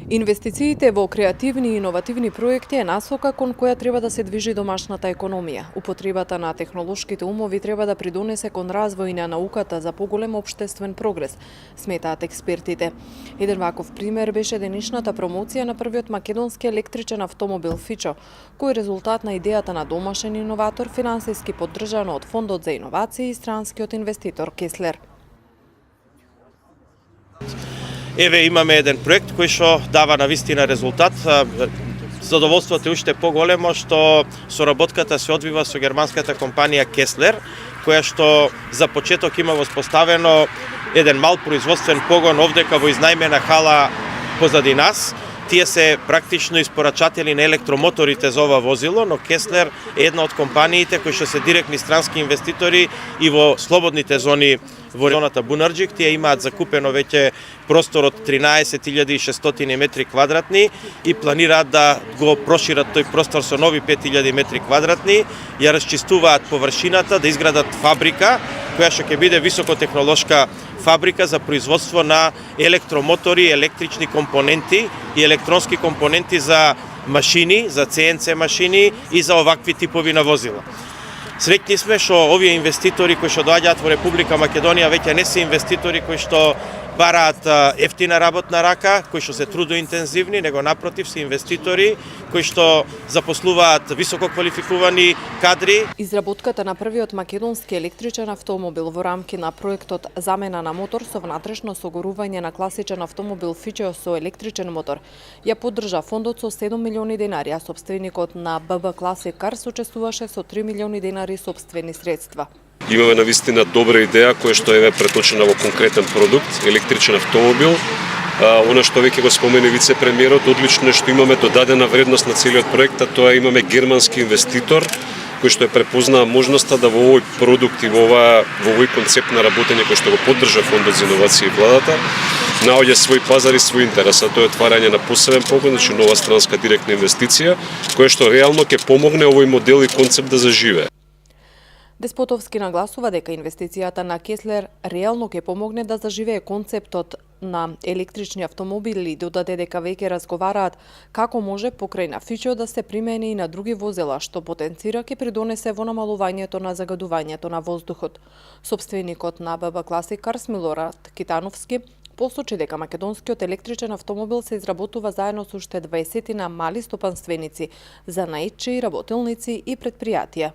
Инвестициите во креативни и иновативни проекти е насока кон која треба да се движи домашната економија. Употребата на технолошките умови треба да придонесе кон развој на науката за поголем општествен прогрес, сметаат експертите. Еден ваков пример беше денешната промоција на првиот македонски електричен автомобил Фичо, кој е резултат на идејата на домашен иноватор, финансиски поддржано од Фондот за иновации и странскиот инвеститор Кеслер. Еве имаме еден проект кој што дава навистина резултат. Задоволството е уште поголемо што соработката се одвива со германската компанија Кеслер, која што за почеток има воспоставено еден мал производствен погон овдека во изнајмена хала позади нас. Тие се практично испорачатели на електромоторите за ова возило, но Кеслер е една од компаниите кои што се директни странски инвеститори и во слободните зони во регионата Бунарџик. Тие имаат закупено веќе простор од 13.600 метри квадратни и планираат да го прошират тој простор со нови 5.000 метри квадратни, ја расчистуваат површината, да изградат фабрика која што ќе биде високотехнолошка фабрика за производство на електромотори, електрични компоненти и електронски компоненти за машини, за CNC машини и за овакви типови на возила. Среќни сме што овие инвеститори кои што доаѓаат во Република Македонија веќе не се инвеститори кои што бараат ефтина работна рака, кои што се трудоинтензивни, него напротив се инвеститори кои што запослуваат високо квалификувани кадри. Изработката на првиот македонски електричен автомобил во рамки на проектот Замена на мотор со внатрешно согорување на класичен автомобил Фичо со електричен мотор ја поддржа фондот со 7 милиони денари, а собственикот на ББ Classic Cars учествуваше со 3 милиони денари собствени средства. Имаме навистина добра идеја која што е преточена во конкретен продукт, електричен автомобил. Она што веќе го спомена вице-премиерот, одлично е што имаме додадена вредност на целиот проект, а тоа имаме германски инвеститор кој што е препознаа можноста да во овој продукт и во овој концепт на работење кој што го поддржа Фондот за иновации и владата, наоѓа свој пазар и свој интерес, а тоа е отварање на посебен погон, значи нова странска директна инвестиција, која што реално ќе помогне овој модел и концепт да заживее. Деспотовски нагласува дека инвестицијата на Кеслер реално ќе помогне да заживее концептот на електрични автомобили и додаде дека веќе разговараат како може покрај на Фичо да се примени и на други возила, што потенцира ќе придонесе во намалувањето на загадувањето на воздухот. Собственикот на ББ Classic Cars Милорад Китановски посочи дека македонскиот електричен автомобил се изработува заедно со уште 20 мали стопанственици, занаетчии, работилници и предпријатија.